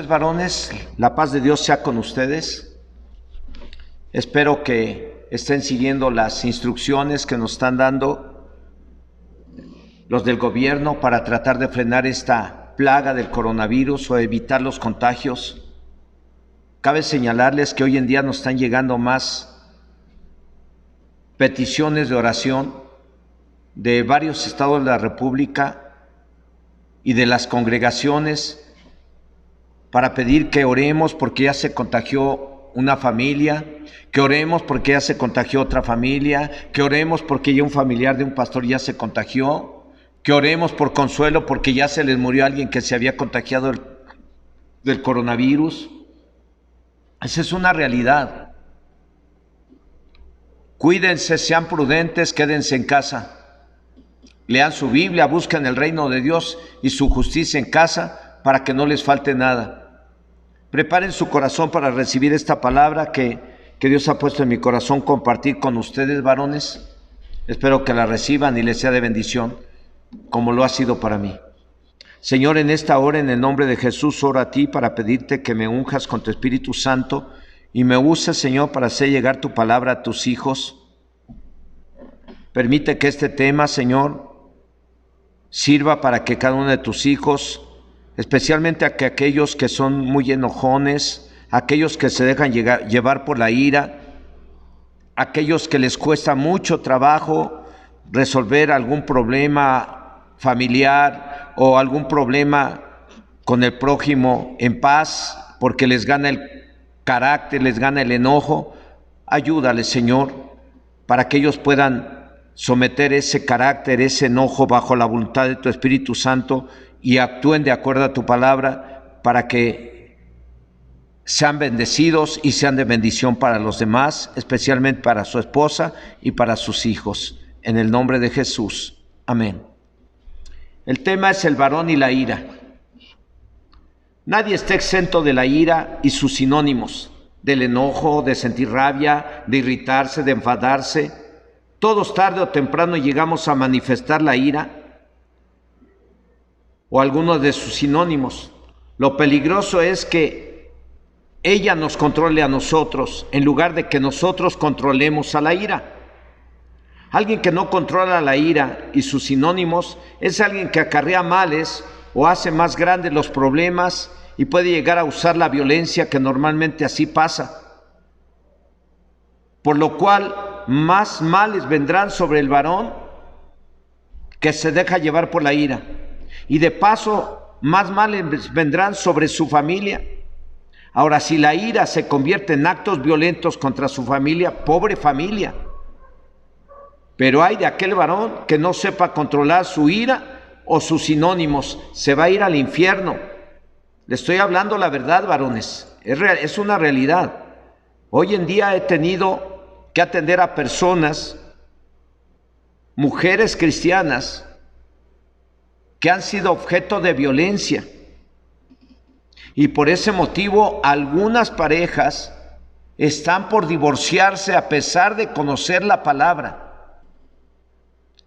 Varones, la paz de Dios sea con ustedes. Espero que estén siguiendo las instrucciones que nos están dando los del gobierno para tratar de frenar esta plaga del coronavirus o evitar los contagios. Cabe señalarles que hoy en día nos están llegando más peticiones de oración de varios estados de la República y de las congregaciones para pedir que oremos porque ya se contagió una familia, que oremos porque ya se contagió otra familia, que oremos porque ya un familiar de un pastor ya se contagió, que oremos por consuelo porque ya se les murió alguien que se había contagiado del coronavirus. Esa es una realidad. Cuídense, sean prudentes, quédense en casa. Lean su Biblia, busquen el reino de Dios y su justicia en casa para que no les falte nada. Preparen su corazón para recibir esta palabra que Dios ha puesto en mi corazón compartir con ustedes, varones. Espero que la reciban y les sea de bendición, como lo ha sido para mí. Señor, en esta hora, en el nombre de Jesús, oro a ti para pedirte que me unjas con tu Espíritu Santo y me uses, Señor, para hacer llegar tu palabra a tus hijos. Permite que este tema, Señor, sirva para que cada uno de tus hijos, especialmente a que aquellos que son muy enojones, aquellos que se dejan llevar por la ira, aquellos que les cuesta mucho trabajo resolver algún problema familiar o algún problema con el prójimo en paz, porque les gana el carácter, les gana el enojo. Ayúdales, Señor, para que ellos puedan someter ese carácter, ese enojo bajo la voluntad de tu Espíritu Santo y actúen de acuerdo a tu palabra para que sean bendecidos y sean de bendición para los demás, especialmente para su esposa y para sus hijos. En el nombre de Jesús. Amén. El tema es el varón y la ira. Nadie está exento de la ira y sus sinónimos, del enojo, de sentir rabia, de irritarse, de enfadarse. Todos tarde o temprano llegamos a manifestar la ira o algunos de sus sinónimos. Lo peligroso es que ella nos controle a nosotros en lugar de que nosotros controlemos a la ira. Alguien que no controla la ira y sus sinónimos es alguien que acarrea males o hace más grandes los problemas y puede llegar a usar la violencia, que normalmente así pasa. Por lo cual más males vendrán sobre el varón que se deja llevar por la ira. Y de paso, más males vendrán sobre su familia. Ahora, si la ira se convierte en actos violentos contra su familia, pobre familia. Pero hay de aquel varón que no sepa controlar su ira o sus sinónimos, se va a ir al infierno. Le estoy hablando la verdad, varones, es una realidad. Hoy en día he tenido que atender a personas, mujeres cristianas, que han sido objeto de violencia. Y por ese motivo algunas parejas están por divorciarse a pesar de conocer la palabra.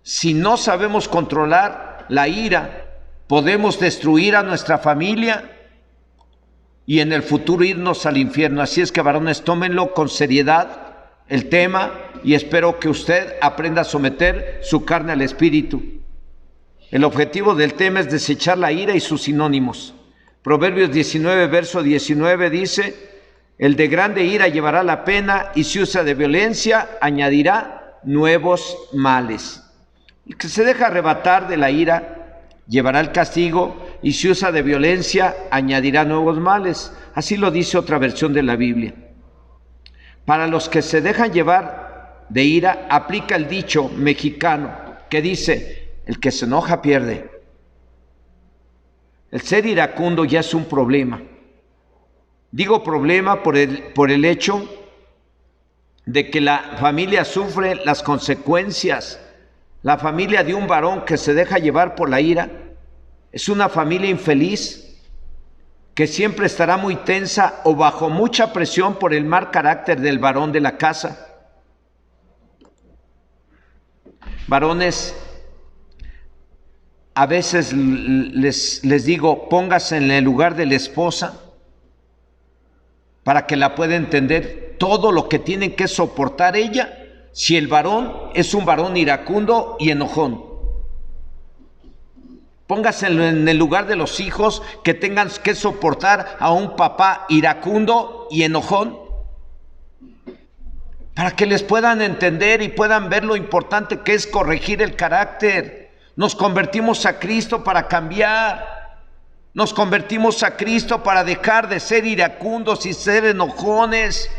Si no sabemos controlar la ira, podemos destruir a nuestra familia y en el futuro irnos al infierno. Así es que, varones, tómenlo con seriedad el tema y espero que usted aprenda a someter su carne al Espíritu. El objetivo del tema es desechar la ira y sus sinónimos. Proverbios 19, verso 19 dice: el de grande ira llevará la pena y si usa de violencia añadirá nuevos males. El que se deja arrebatar de la ira llevará el castigo y si usa de violencia añadirá nuevos males. Así lo dice otra versión de la Biblia. Para los que se dejan llevar de ira aplica el dicho mexicano que dice: el que se enoja pierde. El ser iracundo ya es un problema. Digo problema por el hecho de que la familia sufre las consecuencias. La familia de un varón que se deja llevar por la ira es una familia infeliz que siempre estará muy tensa o bajo mucha presión por el mal carácter del varón de la casa. Varones, a veces les digo, póngase en el lugar de la esposa para que la pueda entender todo lo que tiene que soportar ella si el varón es un varón iracundo y enojón. Póngase en el lugar de los hijos que tengan que soportar a un papá iracundo y enojón, para que les puedan entender y puedan ver lo importante que es corregir el carácter. Nos convertimos a Cristo para cambiar. Nos convertimos a Cristo para dejar de ser iracundos y ser enojones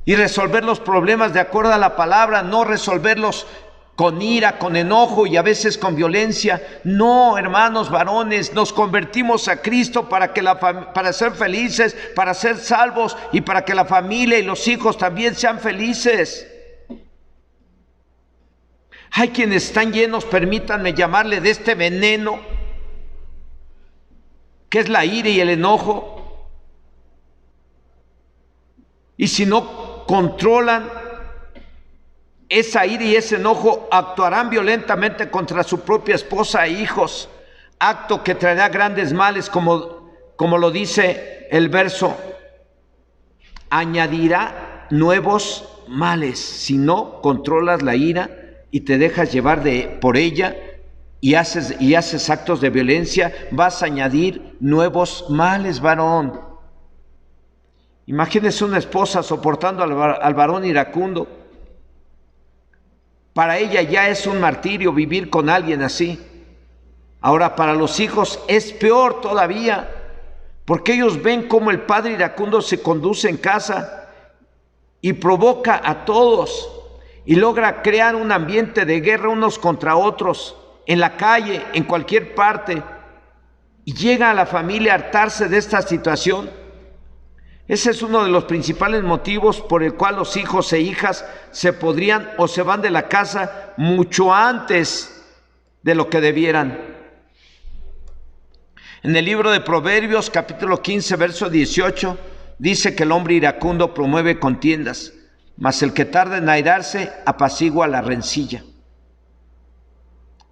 y resolver los problemas de acuerdo a la palabra, no resolverlos con ira, con enojo y a veces con violencia. No, hermanos varones, nos convertimos a Cristo para ser felices, para ser salvos y para que la familia y los hijos también sean felices. Hay quienes están llenos, permítanme llamarle, de este veneno que es la ira y el enojo. Y si no controlan esa ira y ese enojo, actuarán violentamente contra su propia esposa e hijos, acto que traerá grandes males, como lo dice el verso. Añadirá nuevos males si no controlas la ira y te dejas llevar por ella y haces actos de violencia. Vas a añadir nuevos males, varón. Imagínese una esposa soportando al varón iracundo. Para ella ya es un martirio vivir con alguien así. Ahora para los hijos es peor todavía, porque ellos ven cómo el padre iracundo se conduce en casa y provoca a todos y logra crear un ambiente de guerra unos contra otros, en la calle, en cualquier parte, y llega a la familia a hartarse de esta situación. Ese es uno de los principales motivos por el cual los hijos e hijas se podrían o se van de la casa mucho antes de lo que debieran. En el libro de Proverbios, capítulo 15, verso 18, dice que el hombre iracundo promueve contiendas, mas el que tarda en airarse apacigua la rencilla.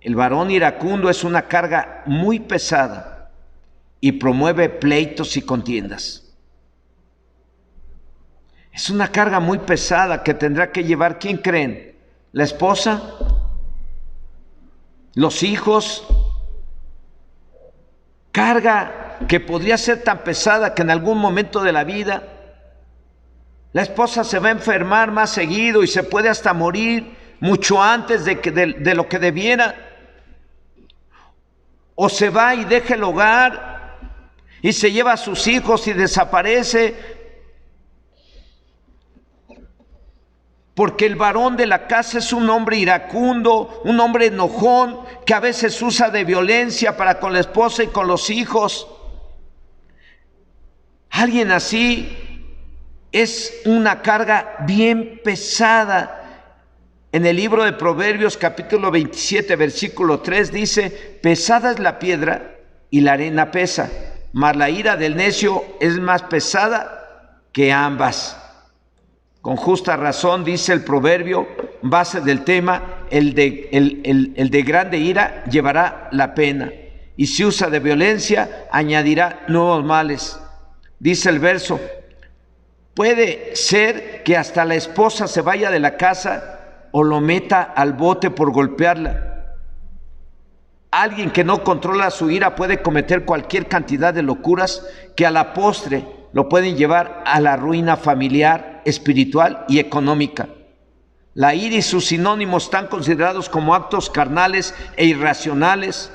El varón iracundo es una carga muy pesada y promueve pleitos y contiendas. Es una carga muy pesada que tendrá que llevar, ¿quién creen? ¿La esposa? ¿Los hijos? Carga que podría ser tan pesada que en algún momento de la vida la esposa se va a enfermar más seguido y se puede hasta morir mucho antes de lo que debiera. O se va y deja el hogar y se lleva a sus hijos y desaparece. Porque el varón de la casa es un hombre iracundo, un hombre enojón, que a veces usa de violencia para con la esposa y con los hijos. Alguien así es una carga bien pesada. En el libro de Proverbios, capítulo 27, versículo 3, dice: pesada es la piedra y la arena pesa, mas la ira del necio es más pesada que ambas. Con justa razón dice el proverbio, base del tema, el de grande ira llevará la pena, y si usa de violencia añadirá nuevos males. Dice el verso, puede ser que hasta la esposa se vaya de la casa o lo meta al bote por golpearla. Alguien que no controla su ira puede cometer cualquier cantidad de locuras que a la postre lo pueden llevar a la ruina familiar, espiritual y económica. La ira y sus sinónimos están considerados como actos carnales e irracionales,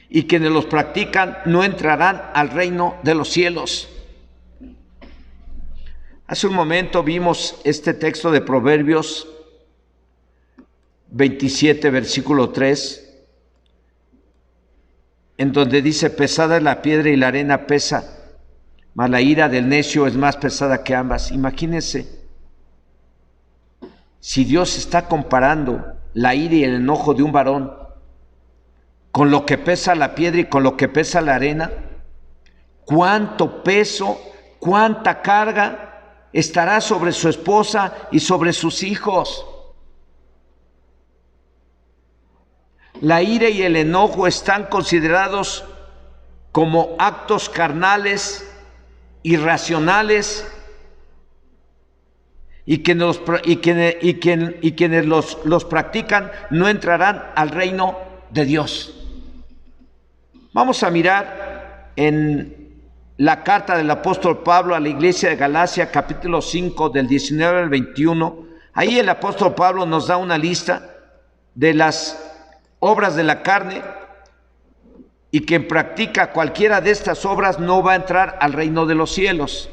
y quienes los practican no entrarán al reino de los cielos. Hace un momento vimos este texto de Proverbios 27, versículo 3, en donde dice, pesada es la piedra y la arena pesa, mas la ira del necio es más pesada que ambas. Imagínense, si Dios está comparando la ira y el enojo de un varón con lo que pesa la piedra y con lo que pesa la arena, ¿cuánto peso, cuánta carga estará sobre su esposa y sobre sus hijos? La ira y el enojo están considerados como actos carnales irracionales y quienes los practican no entrarán al reino de Dios. Vamos a mirar en la carta del apóstol Pablo a la iglesia de Galacia, capítulo 5, del 19 al 21. Ahí el apóstol Pablo nos da una lista de las obras de la carne, y quien practica cualquiera de estas obras no va a entrar al reino de los cielos.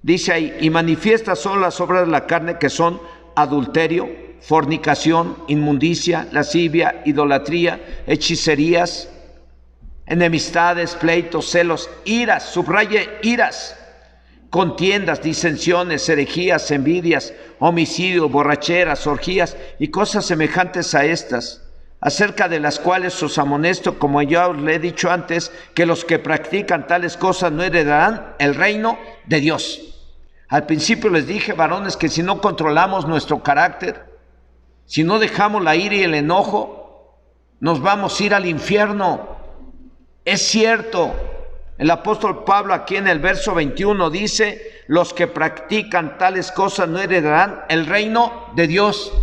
Dice ahí: y manifiestas son las obras de la carne, que son adulterio, fornicación, inmundicia, lascivia, idolatría, hechicerías, enemistades, pleitos, celos, iras, subraye iras, contiendas, disensiones, herejías, envidias, homicidios, borracheras, orgías y cosas semejantes a estas, acerca de las cuales os amonesto, como ya os le he dicho antes, que los que practican tales cosas no heredarán el reino de Dios. Al principio les dije, varones, que si no controlamos nuestro carácter, si no dejamos la ira y el enojo, nos vamos a ir al infierno. Es cierto. El apóstol Pablo aquí en el verso 21 dice: los que practican tales cosas no heredarán el reino de Dios.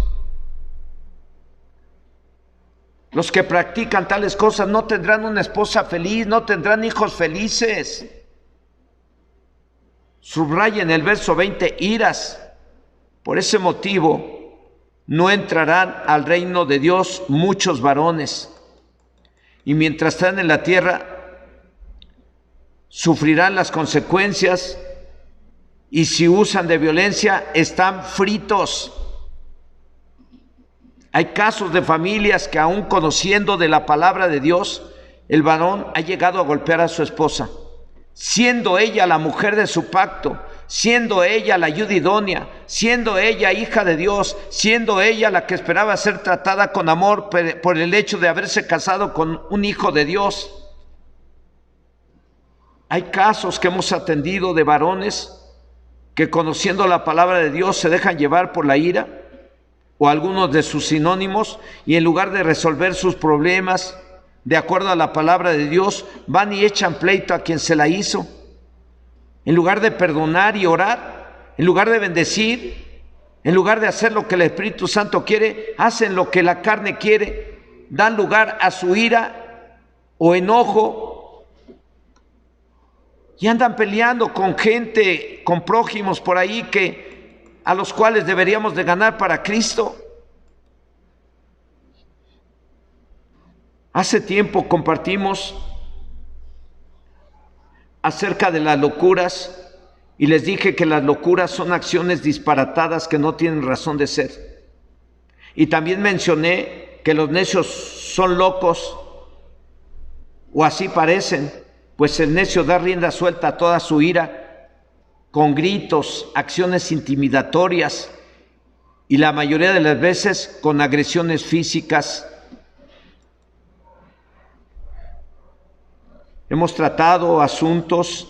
Los que practican tales cosas no tendrán una esposa feliz, no tendrán hijos felices. Subraya en el verso 20, iras. Por ese motivo no entrarán al reino de Dios muchos varones. Y mientras están en la tierra, sufrirán las consecuencias, y si usan de violencia, están fritos. Hay casos de familias que, aún conociendo de la palabra de Dios, el varón ha llegado a golpear a su esposa, siendo ella la mujer de su pacto, siendo ella la ayuda idónea, siendo ella hija de Dios, siendo ella la que esperaba ser tratada con amor por el hecho de haberse casado con un hijo de Dios. Hay casos que hemos atendido de varones que, conociendo la palabra de Dios, se dejan llevar por la ira o algunos de sus sinónimos, y en lugar de resolver sus problemas de acuerdo a la palabra de Dios, van y echan pleito a quien se la hizo. En lugar de perdonar y orar, en lugar de bendecir, en lugar de hacer lo que el Espíritu Santo quiere, hacen lo que la carne quiere, dan lugar a su ira o enojo, y andan peleando con gente, con prójimos por ahí a los cuales deberíamos de ganar para Cristo. Hace tiempo compartimos acerca de las locuras y les dije que las locuras son acciones disparatadas que no tienen razón de ser. Y también mencioné que los necios son locos, o así parecen, pues el necio da rienda suelta a toda su ira, con gritos, acciones intimidatorias y la mayoría de las veces con agresiones físicas. Hemos tratado asuntos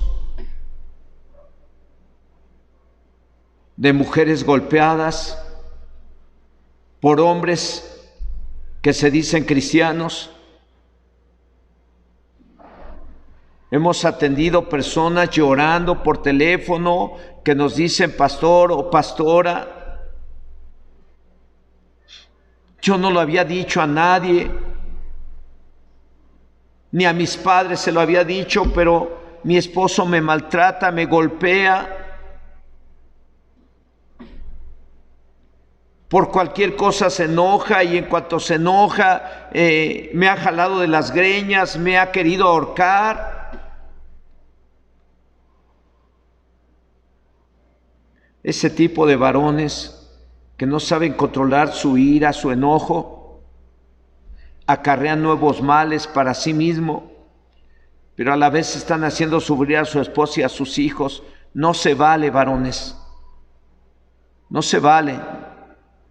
de mujeres golpeadas por hombres que se dicen cristianos. Hemos atendido personas llorando por teléfono que nos dicen: pastor o pastora, yo no lo había dicho a nadie, ni a mis padres se lo había dicho, pero mi esposo me maltrata, me golpea. Por cualquier cosa se enoja, y en cuanto se enoja, me ha jalado de las greñas, me ha querido ahorcar. Ese tipo de varones que no saben controlar su ira, su enojo, acarrean nuevos males para sí mismo, pero a la vez están haciendo sufrir a su esposa y a sus hijos. No se vale, varones, no se vale.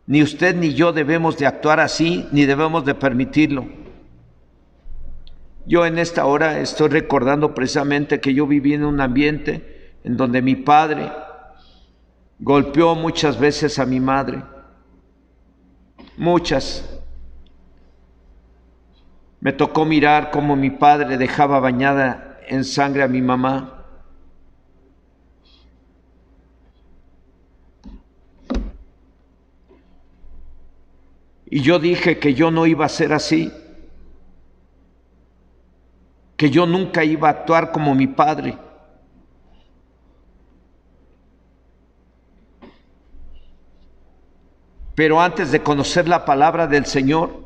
Ni usted ni yo debemos de actuar así, ni debemos de permitirlo. Yo en esta hora estoy recordando precisamente que yo viví en un ambiente en donde mi padre golpeó muchas veces a mi madre, muchas. Me tocó mirar cómo mi padre dejaba bañada en sangre a mi mamá. Y yo dije que yo no iba a ser así, que yo nunca iba a actuar como mi padre. Pero antes de conocer la palabra del Señor,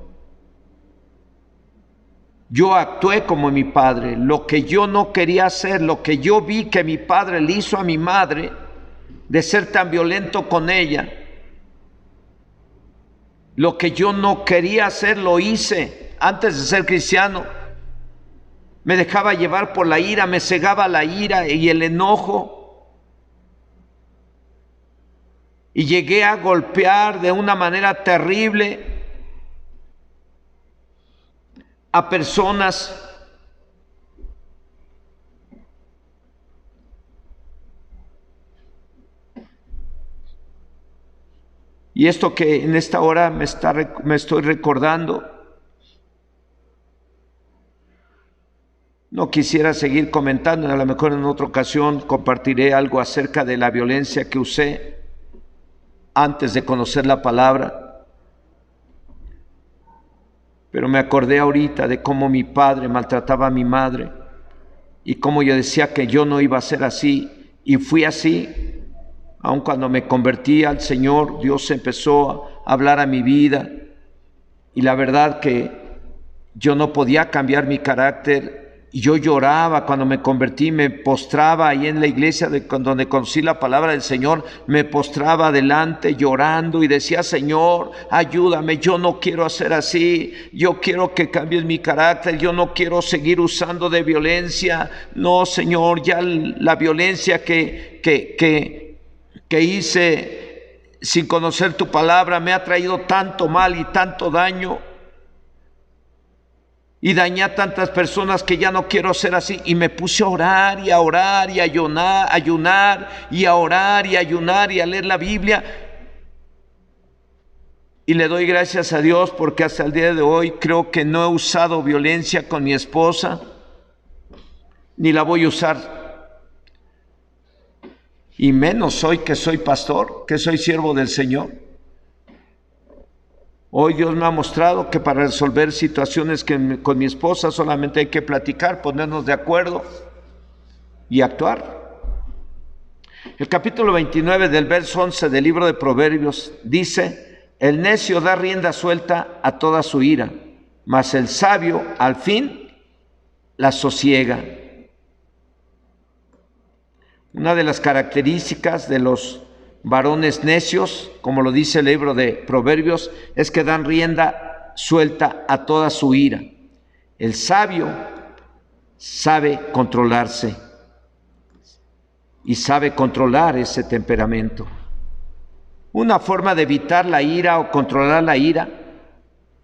yo actué como mi padre. Lo que yo no quería hacer, lo que yo vi que mi padre le hizo a mi madre, de ser tan violento con ella, lo que yo no quería hacer, lo hice antes de ser cristiano. Me dejaba llevar por la ira, me cegaba la ira y el enojo. Y llegué a golpear de una manera terrible a personas. Y esto que en esta hora me estoy recordando, no quisiera seguir comentando, a lo mejor en otra ocasión compartiré algo acerca de la violencia que usé antes de conocer la palabra. Pero me acordé ahorita de cómo mi padre maltrataba a mi madre y cómo yo decía que yo no iba a ser así, y fui así. Aun cuando me convertí al Señor, Dios empezó a hablar a mi vida, y la verdad que yo no podía cambiar mi carácter. Y yo lloraba cuando me convertí, me postraba ahí en la iglesia donde conocí la palabra del Señor, me postraba delante llorando y decía: Señor, ayúdame, yo no quiero hacer así, yo quiero que cambies mi carácter, yo no quiero seguir usando de violencia. No, Señor, ya la violencia que hice sin conocer tu palabra me ha traído tanto mal y tanto daño. Y dañé a tantas personas que ya no quiero ser así. Y me puse a orar y a orar y a ayunar y a orar y a ayunar y a leer la Biblia. Y le doy gracias a Dios porque hasta el día de hoy creo que no he usado violencia con mi esposa, ni la voy a usar. Y menos hoy que soy pastor, que soy siervo del Señor. Hoy Dios me ha mostrado que para resolver situaciones con mi esposa solamente hay que platicar, ponernos de acuerdo y actuar. El capítulo 29 del verso 11 del libro de Proverbios dice: el necio da rienda suelta a toda su ira, mas el sabio al fin la sosiega. Una de las características de los varones necios, como lo dice el libro de Proverbios, es que dan rienda suelta a toda su ira. El sabio sabe controlarse y sabe controlar ese temperamento. Una forma de evitar la ira o controlar la ira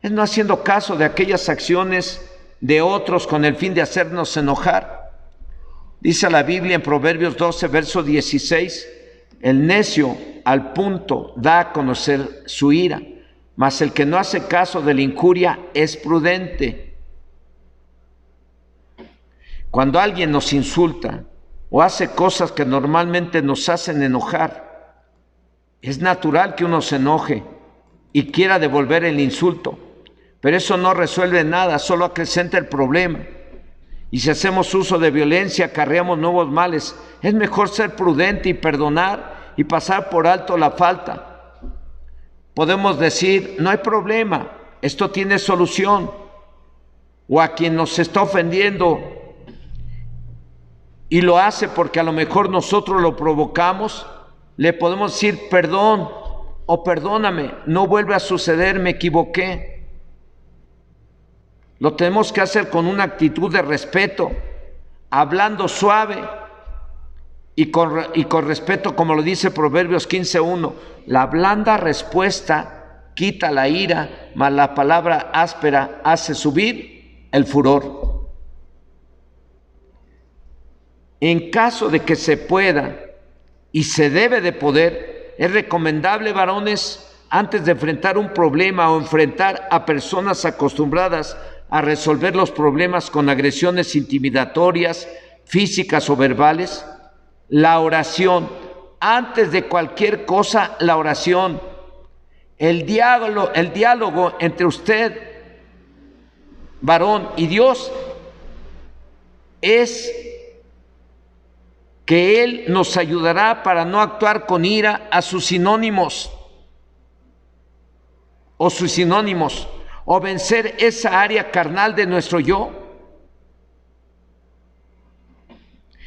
es no haciendo caso de aquellas acciones de otros con el fin de hacernos enojar. Dice la Biblia en Proverbios 12, verso 16: el necio al punto da a conocer su ira, mas el que no hace caso de la injuria es prudente. Cuando alguien nos insulta o hace cosas que normalmente nos hacen enojar, es natural que uno se enoje y quiera devolver el insulto, pero eso no resuelve nada, solo acrecenta el problema. Y si hacemos uso de violencia, acarreamos nuevos males. Es mejor ser prudente y perdonar y pasar por alto la falta. Podemos decir: no hay problema, esto tiene solución. O a quien nos está ofendiendo y lo hace porque a lo mejor nosotros lo provocamos, le podemos decir: perdón o perdóname, no vuelve a suceder, me equivoqué. Lo tenemos que hacer con una actitud de respeto, hablando suave y con respeto, como lo dice Proverbios 15:1. La blanda respuesta quita la ira, mas la palabra áspera hace subir el furor. En caso de que se pueda y se debe de poder, es recomendable, varones, antes de enfrentar un problema o enfrentar a personas acostumbradas a resolver los problemas con agresiones intimidatorias, físicas o verbales, la oración. Antes de cualquier cosa, la oración. El diálogo entre usted, varón, y Dios es que Él nos ayudará para no actuar con ira a sus sinónimos o vencer esa área carnal de nuestro yo.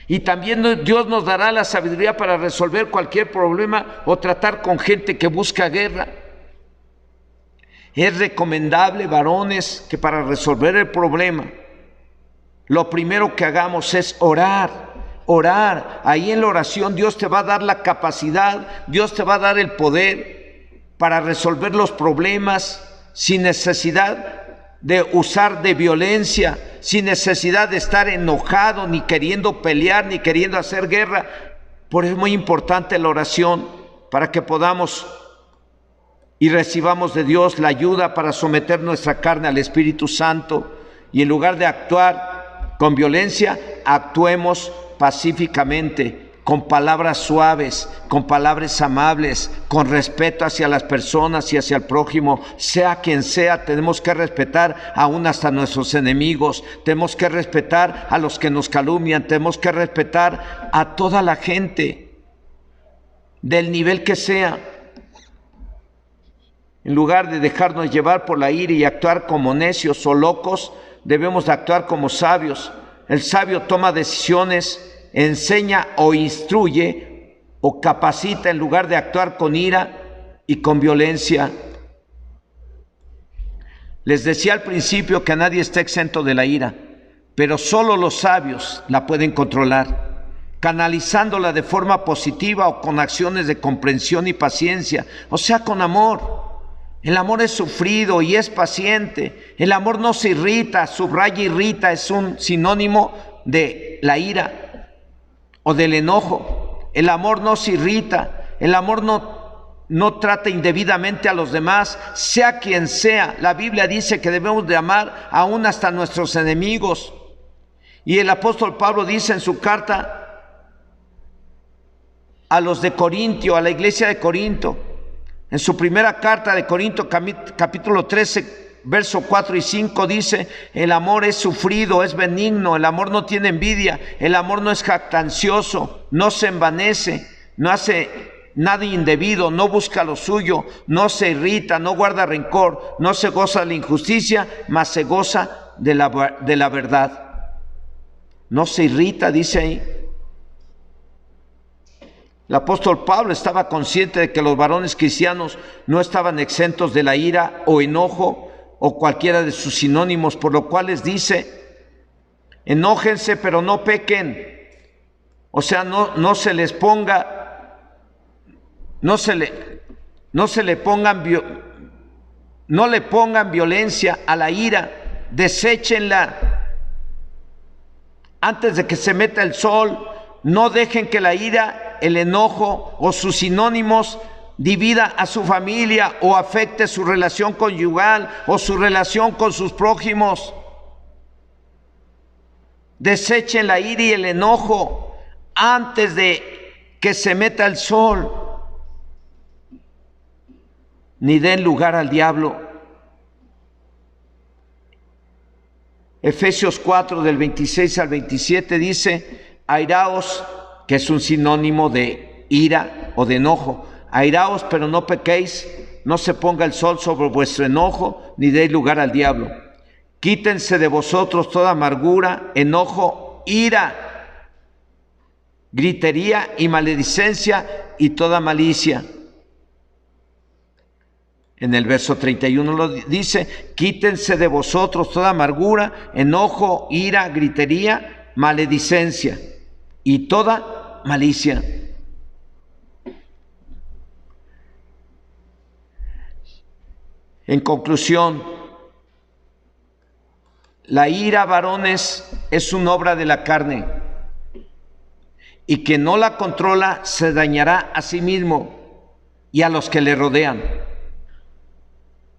Y también Dios nos dará la sabiduría para resolver cualquier problema o tratar con gente que busca guerra. Es recomendable, varones, que para resolver el problema, lo primero que hagamos es orar. Ahí en la oración Dios te va a dar la capacidad, Dios te va a dar el poder para resolver los problemas sin necesidad de usar de violencia, sin necesidad de estar enojado, ni queriendo pelear, ni queriendo hacer guerra. Por eso es muy importante la oración, para que podamos y recibamos de Dios la ayuda para someter nuestra carne al Espíritu Santo, y en lugar de actuar con violencia, actuemos pacíficamente, con palabras suaves, con palabras amables, con respeto hacia las personas y hacia el prójimo. Sea quien sea, tenemos que respetar aún hasta nuestros enemigos, tenemos que respetar a los que nos calumnian, tenemos que respetar a toda la gente, del nivel que sea. En lugar de dejarnos llevar por la ira y actuar como necios o locos, debemos de actuar como sabios. El sabio toma decisiones, enseña o instruye o capacita en lugar de actuar con ira y con violencia. Les decía al principio que nadie está exento de la ira, pero solo los sabios la pueden controlar, canalizándola de forma positiva o con acciones de comprensión y paciencia, o sea, con amor. El amor es sufrido y es paciente. El amor no se irrita, subraya irrita, es un sinónimo de la ira o del enojo. El amor no se irrita, el amor no trata indebidamente a los demás, sea quien sea. La Biblia dice que debemos de amar aún hasta nuestros enemigos. Y el apóstol Pablo dice en su carta a los de Corintio, a la iglesia de Corinto, en su primera carta de Corinto, capítulo 13, verso 4 y 5, dice: el amor es sufrido, es benigno, el amor no tiene envidia, el amor no es jactancioso, no se envanece, no hace nada indebido, no busca lo suyo, no se irrita, no guarda rencor, no se goza de la injusticia, mas se goza de la verdad. No se irrita, dice ahí. El apóstol Pablo estaba consciente de que los varones cristianos no estaban exentos de la ira o enojo o cualquiera de sus sinónimos, por lo cual les dice: enójense pero no pequen. O sea, no se les ponga, no le pongan violencia a la ira, deséchenla antes de que se meta el sol. No dejen que la ira, el enojo o sus sinónimos divida a su familia o afecte su relación conyugal o su relación con sus prójimos. Desechen la ira y el enojo antes de que se meta el sol. Ni den lugar al diablo. Efesios 4 del 26 al 27 dice: airaos, que es un sinónimo de ira o de enojo. Airaos, pero no pequéis, no se ponga el sol sobre vuestro enojo, ni deis lugar al diablo. Quítense de vosotros toda amargura, enojo, ira, gritería y maledicencia y toda malicia. En el verso 31 lo dice: quítense de vosotros toda amargura, enojo, ira, gritería, maledicencia y toda malicia. En conclusión, la ira, varones, es una obra de la carne, y quien no la controla se dañará a sí mismo y a los que le rodean.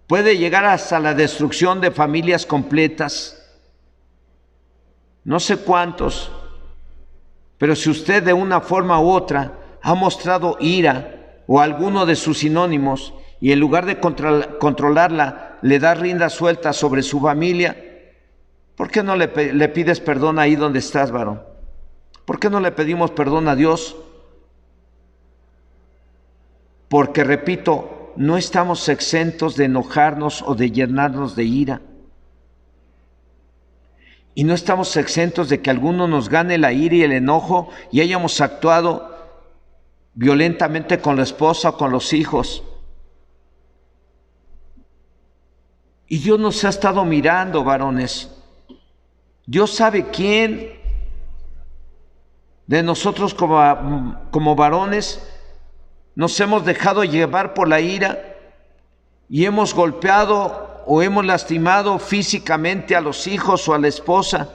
Puede llegar hasta la destrucción de familias completas. No sé cuántos, pero si usted de una forma u otra ha mostrado ira o alguno de sus sinónimos y en lugar de controlarla, le das rienda suelta sobre su familia, ¿por qué no le pides perdón ahí donde estás, varón? ¿Por qué no le pedimos perdón a Dios? Porque, repito, no estamos exentos de enojarnos o de llenarnos de ira. Y no estamos exentos de que alguno nos gane la ira y el enojo y hayamos actuado violentamente con la esposa o con los hijos. Y Dios nos ha estado mirando, varones. Dios sabe quién de nosotros como varones nos hemos dejado llevar por la ira y hemos golpeado o hemos lastimado físicamente a los hijos o a la esposa.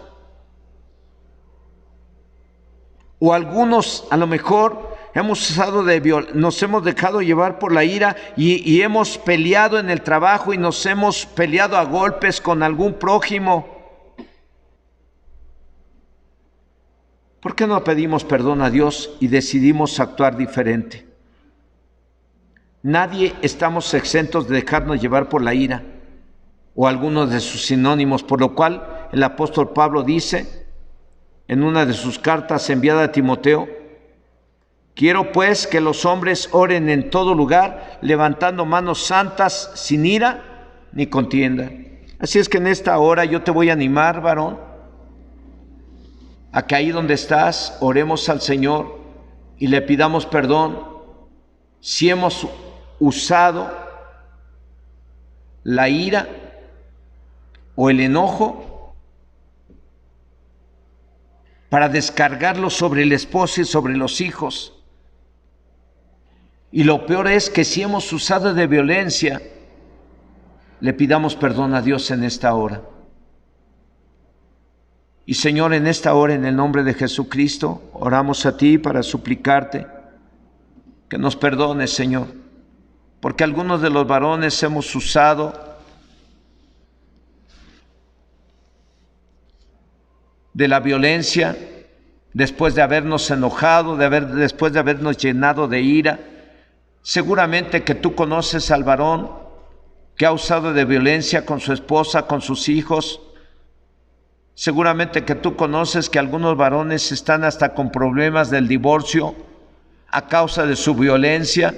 O algunos a lo mejor nos hemos dejado llevar por la ira y hemos peleado en el trabajo y nos hemos peleado a golpes con algún prójimo. ¿Por qué no pedimos perdón a Dios y decidimos actuar diferente? Nadie estamos exentos de dejarnos llevar por la ira o algunos de sus sinónimos, por lo cual el apóstol Pablo dice en una de sus cartas enviada a Timoteo: quiero pues que los hombres oren en todo lugar, levantando manos santas, sin ira ni contienda. Así es que en esta hora yo te voy a animar, varón, a que ahí donde estás oremos al Señor y le pidamos perdón si hemos usado la ira o el enojo para descargarlo sobre el esposo y sobre los hijos. Y lo peor es que si hemos usado de violencia, le pidamos perdón a Dios en esta hora. Y Señor, en esta hora, en el nombre de Jesucristo, oramos a ti para suplicarte que nos perdones, Señor, porque algunos de los varones hemos usado de la violencia después de habernos enojado, después de habernos llenado de ira. Seguramente que tú conoces al varón que ha usado de violencia con su esposa, con sus hijos. Seguramente que tú conoces que algunos varones están hasta con problemas del divorcio a causa de su violencia,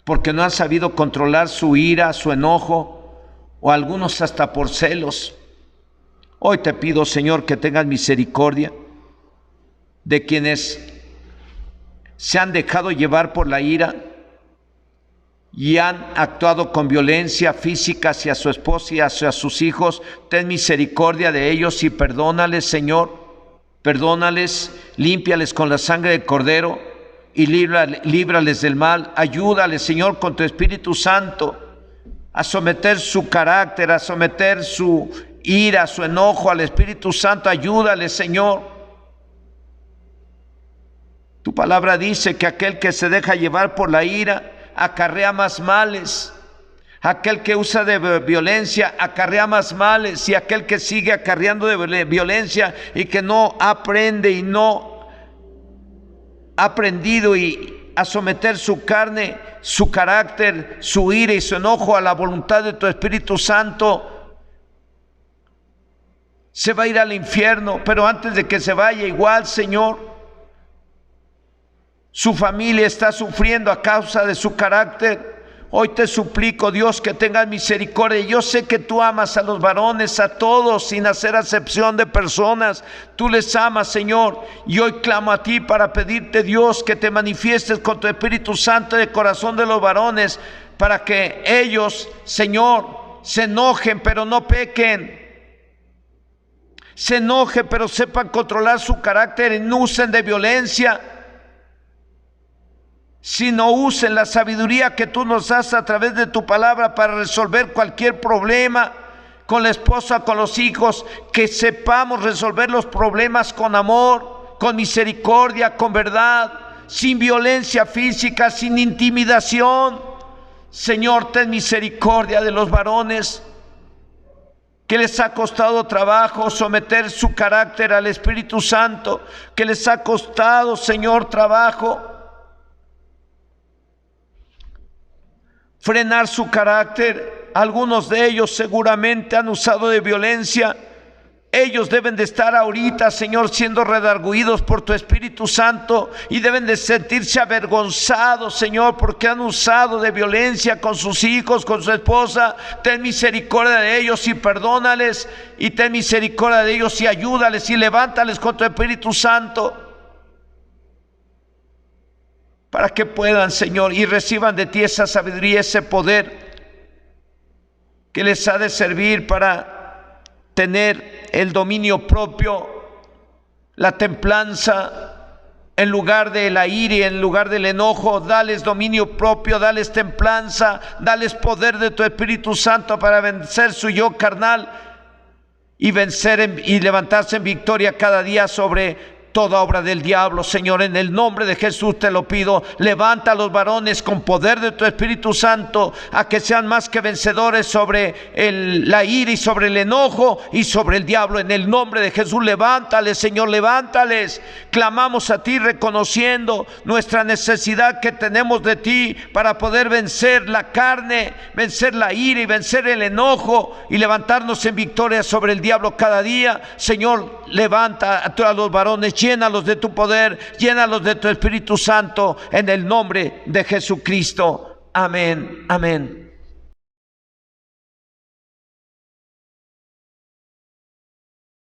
porque no han sabido controlar su ira, su enojo, o algunos hasta por celos. Hoy te pido, Señor, que tengas misericordia de quienes se han dejado llevar por la ira y han actuado con violencia física hacia su esposa y hacia sus hijos. Ten misericordia de ellos y perdónales, Señor. Perdónales, límpiales con la sangre del Cordero y líbrales del mal. Ayúdales, Señor, con tu Espíritu Santo a someter su carácter, a someter su ira, su enojo al Espíritu Santo. Ayúdales, Señor. Tu palabra dice que aquel que se deja llevar por la ira acarrea más males. Aquel que usa de violencia acarrea más males, y aquel que sigue acarreando de violencia y que no aprende y no ha aprendido a someter su carne, su carácter, su ira y su enojo a la voluntad de tu Espíritu Santo, se va a ir al infierno. Pero antes de que se vaya, igual, Señor, su familia está sufriendo a causa de su carácter. Hoy te suplico, Dios, que tengas misericordia. Yo sé que tú amas a los varones, a todos, sin hacer acepción de personas. Tú les amas, Señor. Y hoy clamo a ti para pedirte, Dios, que te manifiestes con tu Espíritu Santo en el corazón de los varones, para que ellos, Señor, se enojen, pero no pequen. Se enojen, pero sepan controlar su carácter y no usen de violencia, sino usen la sabiduría que tú nos das a través de tu palabra para resolver cualquier problema con la esposa, con los hijos. Que sepamos resolver los problemas con amor, con misericordia, con verdad, sin violencia física, sin intimidación. Señor, ten misericordia de los varones que les ha costado trabajo someter su carácter al Espíritu Santo, que les ha costado, Señor, trabajo frenar su carácter. Algunos de ellos seguramente han usado de violencia. Ellos deben de estar ahorita, Señor, siendo redarguidos por tu Espíritu Santo y deben de sentirse avergonzados, Señor, porque han usado de violencia con sus hijos, con su esposa. Ten misericordia de ellos y perdónales, y ten misericordia de ellos y ayúdales y levántales con tu Espíritu Santo, para que puedan, Señor, y reciban de ti esa sabiduría, ese poder que les ha de servir para tener el dominio propio, la templanza, en lugar de la ira y en lugar del enojo. Dales dominio propio, dales templanza, dales poder de tu Espíritu Santo para vencer su yo carnal y vencer y levantarse en victoria cada día sobre toda obra del diablo. Señor, en el nombre de Jesús te lo pido. Levanta a los varones con poder de tu Espíritu Santo, a que sean más que vencedores sobre la ira y sobre el enojo y sobre el diablo. En el nombre de Jesús, levántales, Señor, levántales. Clamamos a ti reconociendo nuestra necesidad que tenemos de ti para poder vencer la carne, vencer la ira y vencer el enojo y levantarnos en victoria sobre el diablo cada día. Señor, levanta a los varones, llénalos de tu poder, llénalos de tu Espíritu Santo, en el nombre de Jesucristo. Amén, amén.